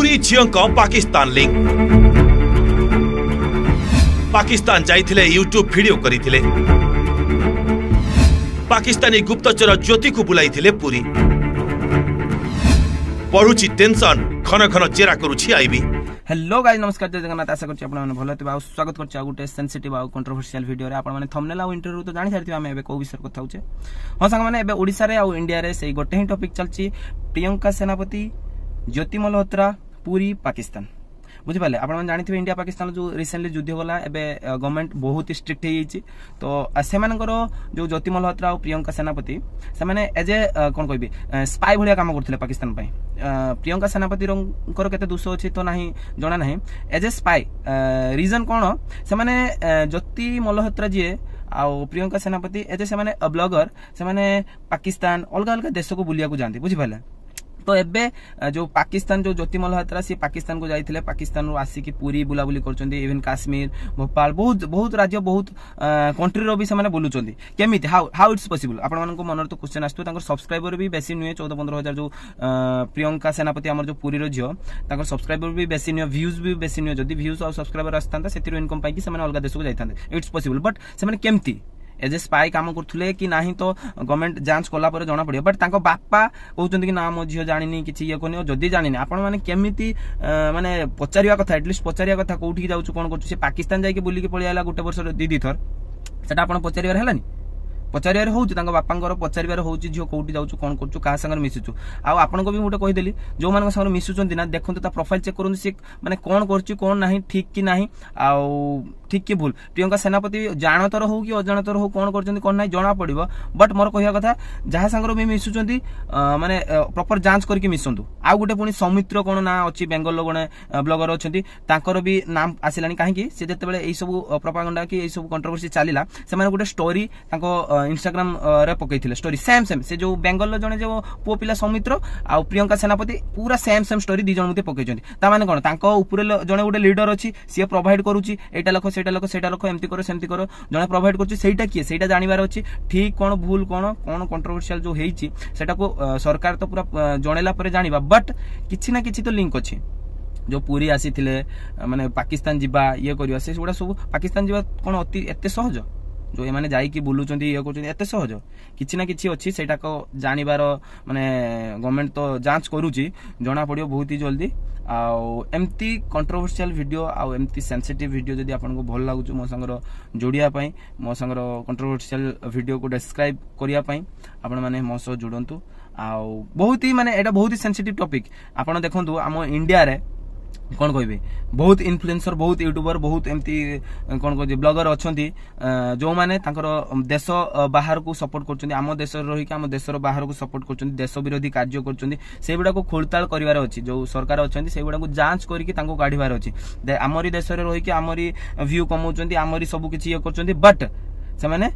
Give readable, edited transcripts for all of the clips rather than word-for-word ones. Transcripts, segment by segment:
पुरी झील पाकिस्तान लिंक पाकिस्तान जाइथिले YouTube video करिथिले पाकिस्तानी गुप्तचर ज्योति को बुलाइथिले पुरी पढुची टेंशन खन खन चेरा करूची आईबी। हेलो गाइस नमस्कार जय जगन्नाथ आशा करछि आपण माने भलो हेतबा स्वागत करछि आ गुटे सेंसिटिव आ कंट्रोवर्शियल वीडियो रे आपण माने थंबनेल आ इंटरव्यू तो जानि सारथि आमे एबे को विषय कथा होचे हो संग माने एबे ओडिसा रे आ इंडिया रे सेही गोटे ही टॉपिक चलछि प्रियंका सेनापति ज्योति मल्होत्रा पुरी पाकिस्तान बुझी पाले आपण जानिथिबे इंडिया पाकिस्तान जो रिसेंटली युद्ध होला एबे गवर्नमेंट बहुत स्ट्रिक्ट हे जाइछि तो सेमानकर जो ज्योति मल्होत्रा और प्रियंका सेनापति से माने एज ए कोन कहबी स्पाई भलिया काम करथिले पाकिस्तान पई प्रियंका सेनापति रंकर केते दोष अछि तो नाही जणा नाही एज ए स्पाई रीजन कोन से माने ज्योति मल्होत्रा जी आ प्रियंका सेनापति एज ए से माने ब्लॉगर से माने पाकिस्तान अलग अलग देश को बुलिया को जानती बुझी पाले तो एबे जो पाकिस्तान जो ज्योति मल्होत्रा सी पाकिस्तान को जाइथिले पाकिस्तान रो आसी की पूरी बुलाबुली करचंदी इवन काश्मीर भोपाल बहुत राज्य बहुत कंट्री रो भी से माने बोलुचंदी केमिति हाउ इट्स पॉसिबल आपण मानको मनर तो क्वेश्चन आस्तु तांकर सब्सक्राइबर भी बेसी नुए 14-15 हजार जो प्रियंका सेनापति हमर जो पूरी रो जियो तांकर सब्सक्राइबर भी बेसी नुए व्यूज भी बेसी नुए जदी व्यूज और सब्सक्राइबर आस्तांता सेतिरो इनकम पाई कि से माने अलग देश को जाइथांते इट्स पॉसिबल बट से माने केमिति एज ए स्पाई काम करथुले कि नाही तो गवर्नमेंट जांच कला पर जना पड़ियो बट तांको बापा कहउचंदी कि ना मो झियो जानिनी किछि ये कोनी जदी जानिनी आपण माने केमिति माने पचारिया कथा एटलिस्ट पचारिया कथा कोठी जाउछु कोन करछु से पाकिस्तान जाई के बुली के पळि आला गुटे वर्ष दीदी थर सेटा आपण पचारिया हेलानी पचारियार होउची तांको बापांकर पचारियार होउची झियो कोठी जाउछु कोन करछु का संगर मिसुछु आ आपण को भी मोटे कहि देली जो मान संगर मिसुचंदी ना देखंतु ता प्रोफाइल चेक करन से माने कोन करछु कोन नाही ठीक कि नाही आ ठीक कि भूल प्रियंका सेनापति जानतर हो कि अजानतर हो कोन करचंदी कोन नाही जणा पड़िबो बट मोर कहिया कथा जहा संगर भी मिसुचंदी माने प्रॉपर जांच करके मिसंतु आ गुटे पुनी सौमित्र कोन ना अछि बेंगल गणे ब्लॉगर अछंती तांकर भी नाम आसिलानी काहे कि से जते बेले एई सब प्रोपागेंडा कि एई सब कंट्रोवर्सी चालिला से माने गुटे स्टोरी तांको इंस्टाग्राम रे पकैथिले स्टोरी सेम से जो बेंगल जणे जो पो पिला सौमित्र आ प्रियंका सेनापति पूरा सेम स्टोरी दी जण मते पकैचंती ता माने कोन तांको ऊपर जणे गुटे लीडर अछि से प्रोवाइड करूची एटा लख सेटा लख एमती करो सेमती करो जणे प्रोवाइड करची सेटा किए सेटा जानिबार अछि ठीक कोन भूल कोन कंट्रोवर्शियल जो हेइची सेटा को सरकार तो पूरा जणेला परे जानिबा बट किछि ना किछि तो लिंक अछि जो पूरी आसी थिले माने पाकिस्तान जिबा ये करियो से गुडा सब पाकिस्तान जिबा कोन अति एते सहज जो ये माने जाई की बुलुचंदी ये करचंदी एते सहज किछि ना किछि अछि सेटा को जानिबार माने गवर्नमेंट तो जांच करूची जणा पडियो बहुत ही जल्दी आ एमती कंट्रोवर्शियल वीडियो आ एमती सेंसिटिव वीडियो जदी आपन को भल लागु मो संगर जोडिया पई मो संगर कंट्रोवर्शियल वीडियो को डिस्क्राइब करिया पई आपन माने मो सो जोडंतु आ बहुत ही माने एटा बहुत ही सेंसिटिव टॉपिक आपन देखंतु हम इंडिया रे कौन कहबे बहुत इन्फ्लुएंसर बहुत यूट्यूबर बहुत एमती कौन कहबे ब्लॉगर अछंती जो माने तांकर देश बाहर को सपोर्ट करचंदी आम देश रही कि आम देश बाहर को सपोर्ट करचंदी देश विरोधी कार्य करचंदी से गुडा को खोलताल करिवार अछि जो सरकार अछंती से गुडा को जांच करके तांको काढिवार अछि आमरी देश रे रही कि आमरी व्यू कमाउचंदी आमरी सब किछि ये करचंदी बट से माने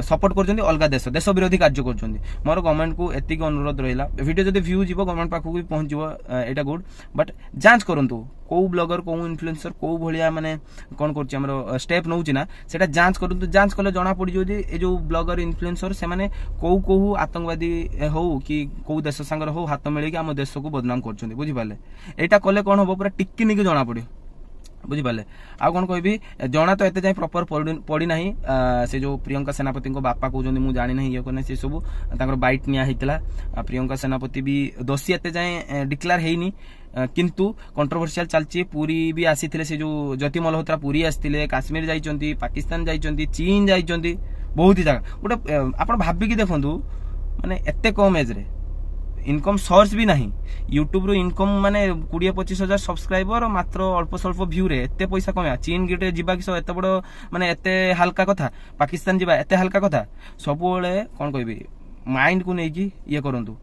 सपोर्ट करचंदी अलगा देश विरोधी कार्य करचंदी मोर गवर्नमेंट को एतिक अनुरोध रहिला वीडियो जदी व्यू जीवो गवर्नमेंट पाखु भी पहुंच जीवो एटा गुड बट जांच करंतु को ब्लॉगर को इन्फ्लुएंसर को भलिया माने कोन करछि हमरो स्टेप नउछि ना सेटा जांच करंतु जांच कले जणा पड़ी जो ए जो ब्लॉगर इन्फ्लुएंसर से माने को आतंकवादी हो कि को देश संगर हो हाथ मिले कि हम देश को बदनाम करचंदी बुझि पाले एटा कले कोन हो पूरा टिक्की निके जणा पड़ी बुझी पाले आ कोन कहबी जना तो एते जाय प्रॉपर पड़ी नाही से जो प्रियंका सेनापति को बापा कहउजंदी मु जानि नाही ये कोने से सब तांकर बाइट निया हितला प्रियंका सेनापति भी दोषी एते जाय डिक्लेयर हेइनी किंतु कंट्रोवर्शियल चलची पूरी भी आसीथिले से जो ज्योति मल्होत्रा पूरी आस्थिले काश्मीर जाइचंती पाकिस्तान जाइचंती चीन जाइचंती बहुत ही जगह गोटे आपण भाबी कि देखंतु माने एते कम एज रे इनकम सोर्स भी नहीं यूट्यूब रो इनकम माने 20-25 हजार सब्सक्राइबर मात्र अल्प स्वल्प व्यू रे एते पैसा कमे चीन गिटे जिबा कि एते बड़ माने एते हल्का कथा पाकिस्तान जिबा एते हल्का कथा सब बेले कोन कहबी माइंड को नै कि ये करंतु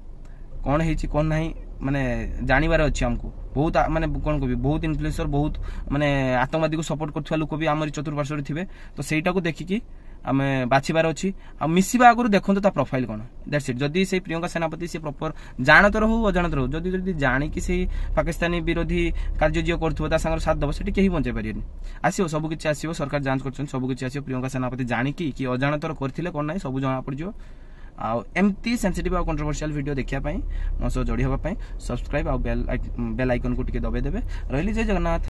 कोन हेची कोन नाही माने जानिबार अछि हमको बहुत माने कोन कहबी बहुत इन्फ्लुएंसर बहुत माने आतंकवादी को सपोर्ट करथवा लोक भी हमर चतुर्पार्श्व रे थिबे तो सेटा को देखि कि आमे बाछिबार अछि आ मिसिबा आगुर देखंतु ता प्रोफाइल कोन दैट्स इट जदी से प्रियंका सेनापति से प्रॉपर जानत रहू अजानत रहू जदी जानि कि से पाकिस्तानी विरोधी कार्य जियो करथबो ता संगर साथ दबो सेठी केही बंचे परियनी आसीओ सब किछि आसीओ सरकार जांच करछन सब किछि आसीओ प्रियंका सेनापति जानि कि अजानत करथिले कोन नै सब जणा पड़ जियो ଆଉ ଏମିତି ସେନ୍ସିଟିଭ ଆଉ କଣ୍ଟ୍ରୋଭର୍ସିଆଲ ଭିଡ଼ିଓ ଦେଖିବା ପାଇଁ ମୋ ସହ ଯୋଡ଼ି ହେବା ପାଇଁ ସବସ୍କ୍ରାଇବ୍ ଆଉ ବେଲ୍ ଆଇକନ୍କୁ ଟିକେ ଦବାଇ ଦେବେ। ରହିଲି ଜୟ ଜଗନ୍ନାଥ।